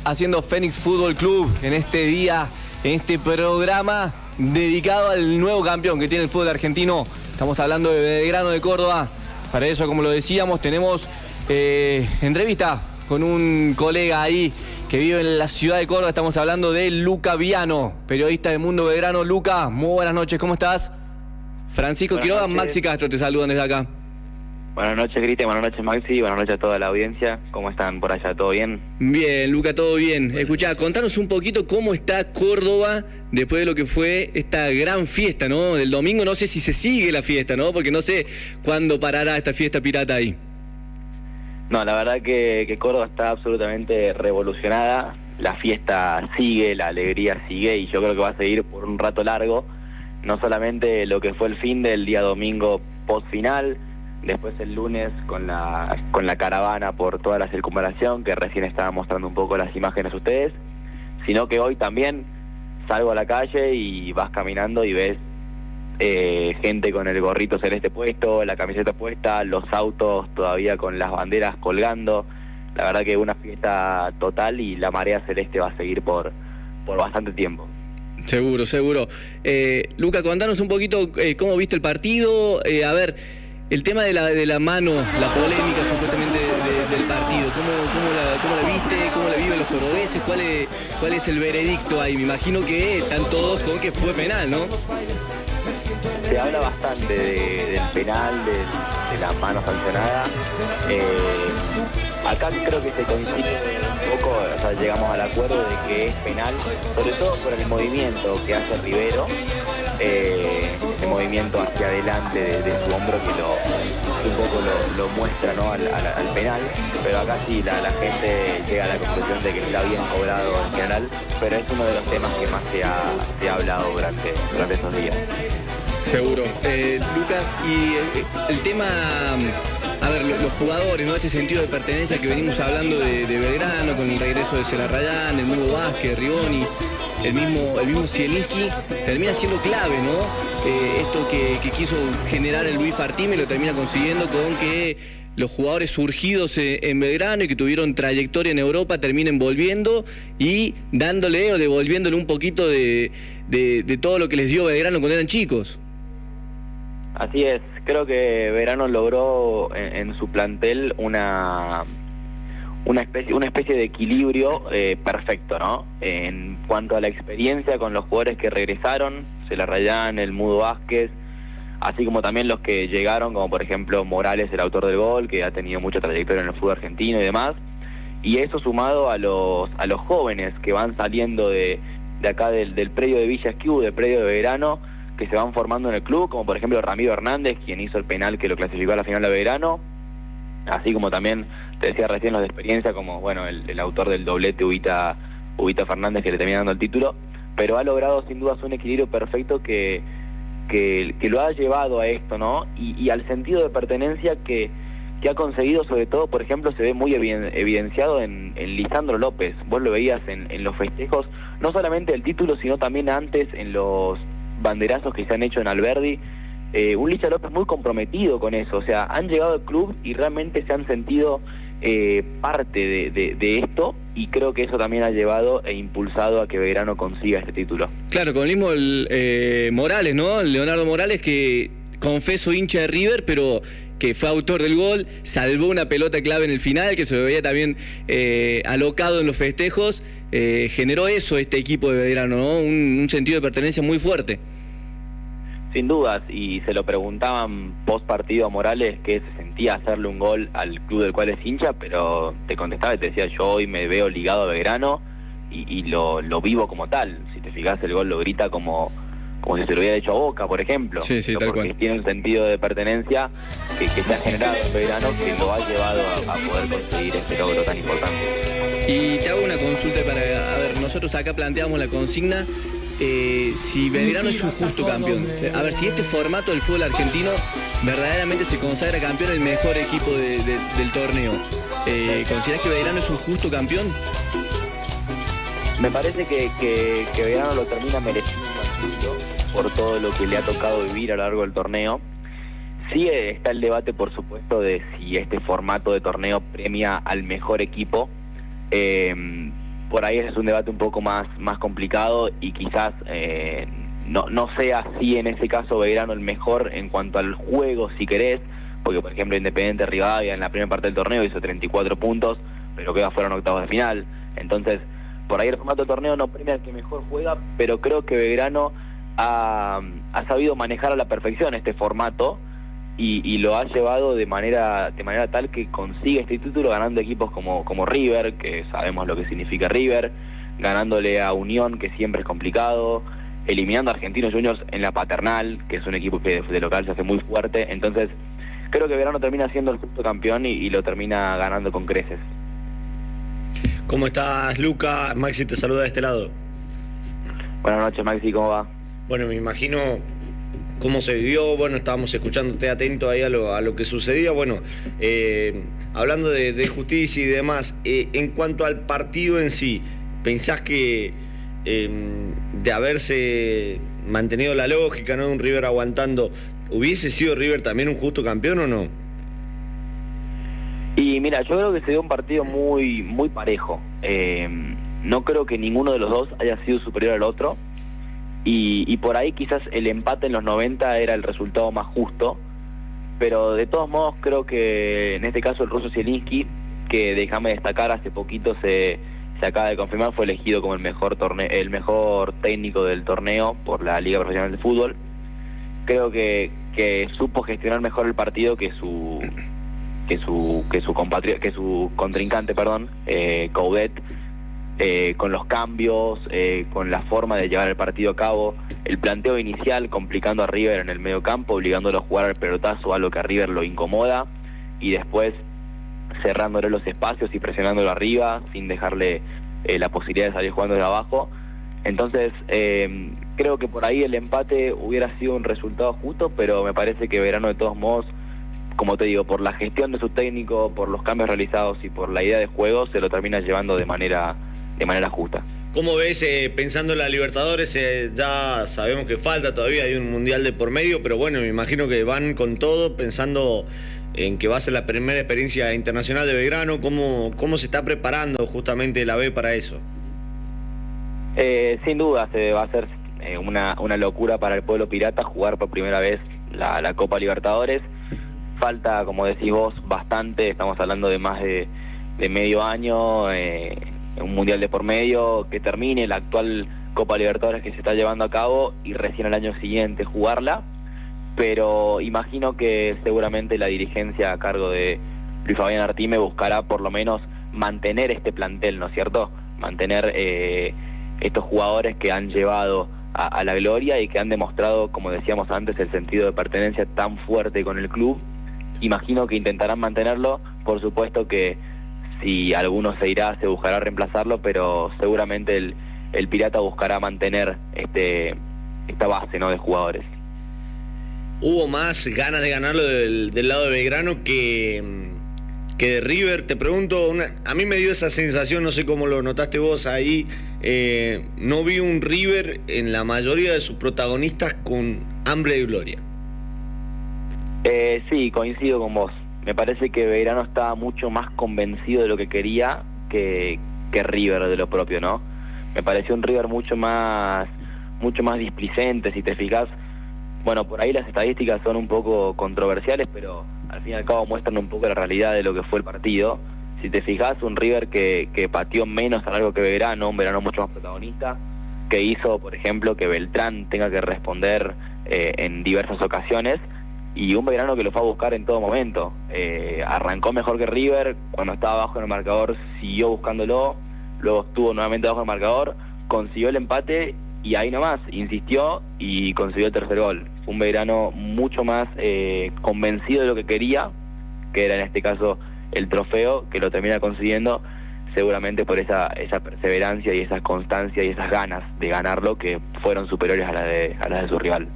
Haciendo Fénix Fútbol Club en este día, en este programa dedicado al nuevo campeón que tiene el fútbol argentino. Estamos hablando de Belgrano de Córdoba. Para eso, como lo decíamos, tenemos entrevista con un colega ahí que vive en la ciudad de Córdoba. Estamos hablando de Luca Viano, periodista de Mundo Belgrano. Luca, muy buenas noches, ¿cómo estás? Francisco Quiroga, Maxi Castro te saludan desde acá. Buenas noches, Cristian, buenas noches, Maxi, buenas noches a toda la audiencia. ¿Cómo están por allá? ¿Todo bien? Bien, Luca, todo bien. Escuchá, contanos un poquito cómo está Córdoba después de lo que fue esta gran fiesta, ¿no? Del domingo. No sé si se sigue la fiesta, ¿no? Porque no sé cuándo parará esta fiesta pirata ahí. No, la verdad que Córdoba está absolutamente revolucionada. La fiesta sigue, la alegría sigue y yo creo que va a seguir por un rato largo. No solamente lo que fue el fin del día domingo post final, después el lunes con la caravana por toda la circunvalación, que recién estaba mostrando un poco las imágenes a ustedes, sino que hoy también salgo a la calle y vas caminando y ves gente con el gorrito celeste puesto, la camiseta puesta, los autos todavía con las banderas colgando. La verdad que una fiesta total y la marea celeste va a seguir por bastante tiempo. Seguro, seguro. Luca, contanos un poquito cómo viste el partido. A ver, el tema de la mano, la polémica supuestamente del partido, ¿cómo la viste? ¿Cómo la viven los cordobeses? ¿Cuál es el veredicto ahí? Me imagino que están todos con que fue penal, ¿no? Se habla bastante del penal, de la mano sancionada. Acá creo que se coincide un poco, o sea, llegamos al acuerdo de que es penal, sobre todo por el movimiento que hace Rivero, ese movimiento hacia adelante de su hombro que un poco lo muestra, ¿no? al penal, pero acá sí la gente llega a la conclusión de que está bien cobrado en general, pero es uno de los temas que más se ha hablado durante estos días. Seguro. Lucas, y el tema, a ver, los jugadores, ¿no? Este sentido de pertenencia que venimos hablando de Belgrano, con el regreso de Celarrayán, el nuevo Vázquez, Rigoni, el mismo Zielinski, termina siendo clave, ¿no? Esto que quiso generar el Luis Fartime lo termina consiguiendo con que los jugadores surgidos en Belgrano y que tuvieron trayectoria en Europa terminen volviendo y dándole o devolviéndole un poquito de todo lo que les dio Belgrano cuando eran chicos. Así es, creo que Belgrano logró en su plantel una especie de equilibrio perfecto, ¿no? En cuanto a la experiencia con los jugadores que regresaron, Celarrayán, el Mudo Vázquez, así como también los que llegaron, como por ejemplo Morales, el autor del gol, que ha tenido mucha trayectoria en el fútbol argentino y demás, y eso sumado a los jóvenes que van saliendo de acá del predio de Villa Esquiú, del predio de Belgrano, que se van formando en el club, como por ejemplo Ramiro Hernández, quien hizo el penal que lo clasificó a la final de Belgrano, así como también, te decía recién, los de experiencia, como bueno el autor del doblete, Ubita Fernández, que le termina dando el título, pero ha logrado sin dudas un equilibrio perfecto que lo ha llevado a esto, ¿no? Y al sentido de pertenencia que ha conseguido, sobre todo, por ejemplo, se ve muy evidenciado en Lisandro López. Vos lo veías en los festejos, no solamente el título, sino también antes en los banderazos que se han hecho en Alberdi. Un Licha López muy comprometido con eso, o sea, han llegado al club y realmente se han sentido parte de esto, y creo que eso también ha llevado e impulsado a que Belgrano consiga este título. Claro, con el mismo Morales, ¿no? Leonardo Morales, que confeso hincha de River, pero que fue autor del gol, salvó una pelota clave en el final, que se lo veía también alocado en los festejos, generó eso este equipo de Belgrano, ¿no? Un sentido de pertenencia muy fuerte. Sin dudas, y se lo preguntaban post partido a Morales que se sentía hacerle un gol al club del cual es hincha, pero te contestaba y te decía: yo hoy me veo ligado a Belgrano y lo vivo como tal. Si te fijas, el gol lo grita como si se lo hubiera hecho a Boca, por ejemplo. Sí, tal porque cual. Tiene un sentido de pertenencia que se ha generado en Belgrano, que lo ha llevado a poder conseguir este logro tan importante. Y te hago una consulta para, a ver, nosotros acá planteamos la consigna, si Belgrano es un justo campeón. A ver, si este formato del fútbol argentino verdaderamente se consagra campeón, el mejor equipo del torneo, ¿considerás que Belgrano es un justo campeón? Me parece que Belgrano lo termina mereciendo por todo lo que le ha tocado vivir a lo largo del torneo. Sí está el debate, por supuesto, de si este formato de torneo premia al mejor equipo. Por ahí ese es un debate un poco más complicado y quizás no sea así en ese caso Belgrano el mejor en cuanto al juego, si querés, porque por ejemplo Independiente Rivadavia en la primera parte del torneo hizo 34 puntos, pero queda fuera en octavos de final. Entonces, por ahí el formato del torneo no premia al que mejor juega, pero creo que Belgrano ha sabido manejar a la perfección este formato y lo ha llevado de manera tal que consigue este título ganando equipos como River, que sabemos lo que significa River, ganándole a Unión, que siempre es complicado, eliminando a Argentinos Juniors en la Paternal, que es un equipo que de local se hace muy fuerte. Entonces creo que Belgrano termina siendo el justo campeón y lo termina ganando con creces. ¿Cómo estás, Luca? Maxi te saluda de este lado. Buenas noches, Maxi, ¿cómo va? Bueno, me imagino cómo se vivió. Bueno, estábamos escuchándote atento ahí a lo que sucedía. Bueno, hablando de justicia y demás, en cuanto al partido en sí, ¿pensás que de haberse mantenido la lógica, ¿no?, de un River aguantando, hubiese sido River también un justo campeón o no? Y mira, yo creo que se dio un partido muy parejo. No creo que ninguno de los dos haya sido superior al otro. Y por ahí quizás el empate en los 90 era el resultado más justo. Pero de todos modos creo que en este caso el ruso Zielinski, que déjame destacar, hace poquito se acaba de confirmar, fue elegido como el mejor técnico del torneo por la Liga Profesional de Fútbol. Creo que supo gestionar mejor el partido que su contrincante, Coudet, con los cambios, con la forma de llevar el partido a cabo, el planteo inicial complicando a River en el medio campo, obligándolo a jugar al pelotazo, algo que a River lo incomoda, y después cerrándole los espacios y presionándolo arriba sin dejarle la posibilidad de salir jugando de abajo. Entonces creo que por ahí el empate hubiera sido un resultado justo, pero me parece que Belgrano de todos modos, como te digo, por la gestión de su técnico, por los cambios realizados y por la idea de juego, se lo termina llevando de manera justa. ¿Cómo ves, pensando en la Libertadores? Ya sabemos que falta todavía, hay un mundial de por medio, pero bueno, me imagino que van con todo, pensando en que va a ser la primera experiencia internacional de Belgrano. ¿Cómo se está preparando justamente la B para eso? Sin duda, va a ser una locura para el pueblo pirata jugar por primera vez la Copa Libertadores. Falta, como decís vos, bastante, estamos hablando de más de medio año, un mundial de por medio, que termine la actual Copa Libertadores que se está llevando a cabo y recién al año siguiente jugarla, pero imagino que seguramente la dirigencia a cargo de Luis Fabián Artime buscará por lo menos mantener este plantel, ¿no es cierto? Mantener estos jugadores que han llevado a la gloria y que han demostrado, como decíamos antes, el sentido de pertenencia tan fuerte con el club. Imagino que intentarán mantenerlo, por supuesto que si alguno se irá, se buscará reemplazarlo, pero seguramente el Pirata buscará mantener esta base, ¿no?, de jugadores. ¿Hubo más ganas de ganarlo del lado de Belgrano que de River? Te pregunto, a mí me dio esa sensación, no sé cómo lo notaste vos ahí, no vi un River en la mayoría de sus protagonistas con hambre de gloria. Sí, coincido con vos. Me parece que Belgrano estaba mucho más convencido de lo que quería que River de lo propio, ¿no? Me pareció un River mucho más displicente, si te fijas. Bueno, por ahí las estadísticas son un poco controversiales, pero al fin y al cabo muestran un poco la realidad de lo que fue el partido. Si te fijas, un River que pateó menos a largo que Belgrano, un Belgrano mucho más protagonista, que hizo, por ejemplo, que Beltrán tenga que responder en diversas ocasiones, y un Belgrano que lo fue a buscar en todo momento. Arrancó mejor que River, cuando estaba abajo en el marcador siguió buscándolo, luego estuvo nuevamente abajo en el marcador, consiguió el empate y ahí nomás, insistió y consiguió el tercer gol. Fue un Belgrano mucho más convencido de lo que quería, que era en este caso el trofeo, que lo termina consiguiendo seguramente por esa perseverancia y esa constancia y esas ganas de ganarlo que fueron superiores a las de su rival.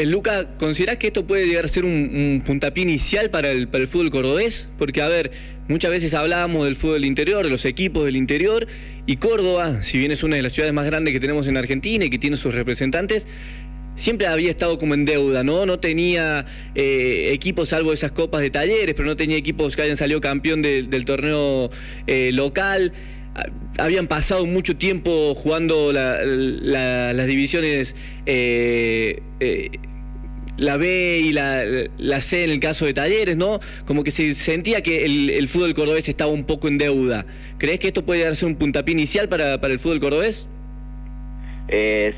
Luca, ¿considerás que esto puede llegar a ser un puntapié inicial para el fútbol cordobés? Porque, a ver, muchas veces hablábamos del fútbol del interior, de los equipos del interior, y Córdoba, si bien es una de las ciudades más grandes que tenemos en Argentina y que tiene sus representantes, siempre había estado como en deuda, ¿no? No tenía equipos salvo esas copas de Talleres, pero no tenía equipos que hayan salido campeón del torneo local. Habían pasado mucho tiempo jugando las divisiones la B y la C en el caso de Talleres, ¿no? Como que se sentía que el fútbol cordobés estaba un poco en deuda. ¿Crees que esto puede darse un puntapié inicial para el fútbol cordobés?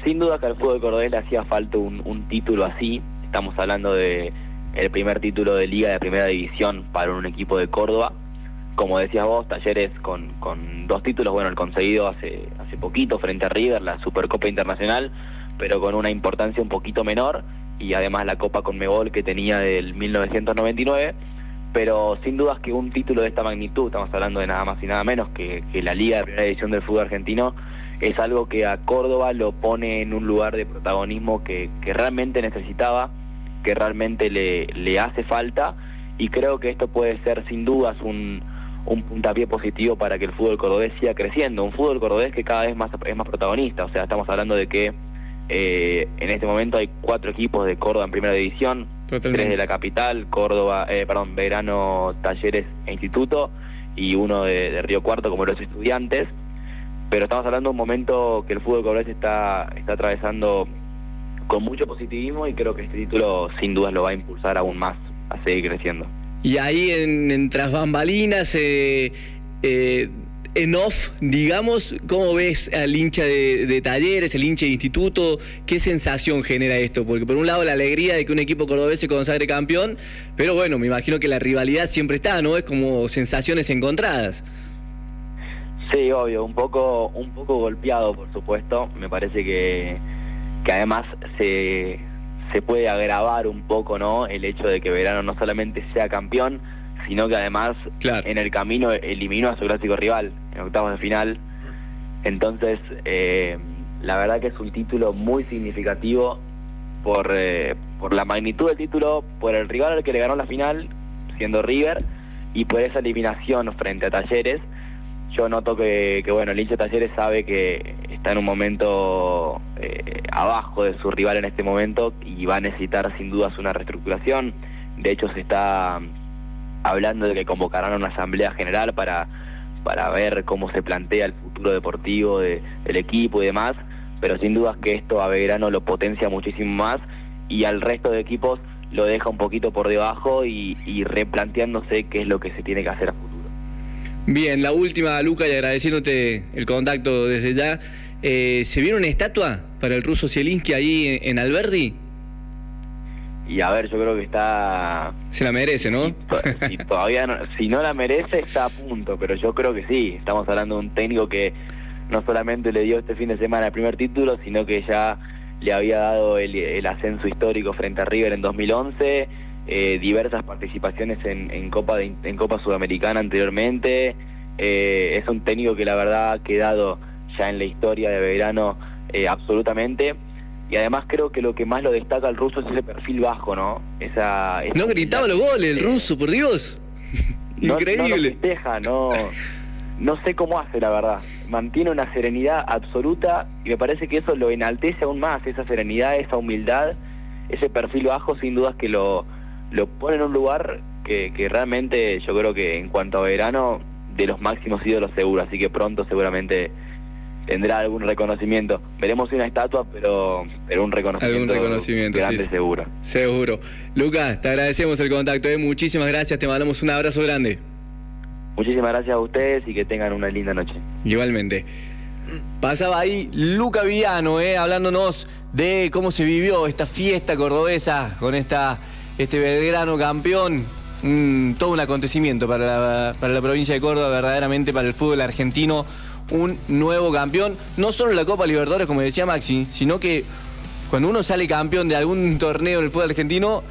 Sin duda que al fútbol cordobés le hacía falta un título así. Estamos hablando de el primer título de liga de primera división para un equipo de Córdoba. Como decías vos, Talleres con 2 títulos, bueno, el conseguido hace poquito frente a River, la Supercopa Internacional, pero con una importancia un poquito menor, y además la Copa Conmebol que tenía del 1999, pero sin dudas que un título de esta magnitud, estamos hablando de nada más y nada menos que la Liga de Primera División del fútbol argentino, es algo que a Córdoba lo pone en un lugar de protagonismo que realmente necesitaba, que realmente le hace falta, y creo que esto puede ser sin dudas un puntapié positivo para que el fútbol cordobés siga creciendo, un fútbol cordobés que cada vez es más protagonista. O sea, estamos hablando de que en este momento hay 4 equipos de Córdoba en primera división, Totalmente. 3 de la capital, Belgrano, Talleres e Instituto, y 1 de Río Cuarto como los Estudiantes. Pero estamos hablando de un momento que el fútbol cordobés está atravesando con mucho positivismo, y creo que este título sin dudas lo va a impulsar aún más a seguir creciendo. Y ahí en tras bambalinas, en off, digamos, ¿cómo ves al hincha de Talleres, el hincha de Instituto? ¿Qué sensación genera esto? Porque por un lado la alegría de que un equipo cordobés se consagre campeón, pero bueno, me imagino que la rivalidad siempre está, ¿no? Es como sensaciones encontradas. Sí, obvio, un poco golpeado, por supuesto. Me parece que además se puede agravar un poco, ¿no?, el hecho de que Belgrano no solamente sea campeón, sino que además, claro, en el camino eliminó a su clásico rival en octavos de final. Entonces, la verdad que es un título muy significativo por la magnitud del título, por el rival al que le ganó la final, siendo River, y por esa eliminación frente a Talleres. Yo noto que bueno, el hincha de Talleres sabe que está en un momento abajo de su rival en este momento, y va a necesitar sin dudas una reestructuración. De hecho, se está hablando de que convocarán una asamblea general para ver cómo se plantea el futuro deportivo del equipo y demás, pero sin dudas que esto a Belgrano lo potencia muchísimo más, y al resto de equipos lo deja un poquito por debajo y replanteándose qué es lo que se tiene que hacer a futuro. Bien, la última, Luca, y agradeciéndote el contacto desde ya. ¿Se viene una estatua para el ruso Zielinski ahí en Alberdi? Y a ver, yo creo que está... Se la merece, ¿no? Si todavía no, si no la merece, está a punto, pero yo creo que sí. Estamos hablando de un técnico que no solamente le dio este fin de semana el primer título, sino que ya le había dado el ascenso histórico frente a River en 2011, diversas participaciones en Copa Sudamericana anteriormente. Es un técnico que la verdad ha quedado ya en la historia de Belgrano absolutamente. Y además creo que lo que más lo destaca al ruso es ese perfil bajo, ¿no? No gritaba los goles el ruso, por Dios. Increíble. No lo festeja, no sé cómo hace, la verdad. Mantiene una serenidad absoluta, y me parece que eso lo enaltece aún más, esa serenidad, esa humildad, ese perfil bajo, sin dudas que lo pone en un lugar que realmente yo creo que en cuanto a Belgrano, de los máximos ídolos seguro, así que pronto seguramente tendrá algún reconocimiento. Veremos una estatua, pero un reconocimiento grande, sí. Seguro. Lucas, te agradecemos el contacto, muchísimas gracias, te mandamos un abrazo grande. Muchísimas gracias a ustedes y que tengan una linda noche. Igualmente. Pasaba ahí Luca Viano, hablándonos de cómo se vivió esta fiesta cordobesa con este Belgrano campeón. Todo un acontecimiento para la provincia de Córdoba, verdaderamente para el fútbol argentino. Un nuevo campeón, no solo en la Copa Libertadores, como decía Maxi, sino que cuando uno sale campeón de algún torneo del fútbol argentino,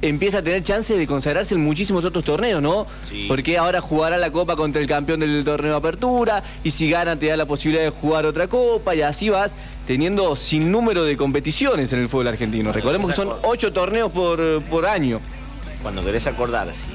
empieza a tener chance de consagrarse en muchísimos otros torneos, ¿no? Sí. Porque ahora jugará la Copa contra el campeón del torneo de Apertura, y si gana te da la posibilidad de jugar otra Copa, y así vas teniendo sin número de competiciones en el fútbol argentino. Recordemos que son 8 torneos por año. Cuando querés acordar, sí.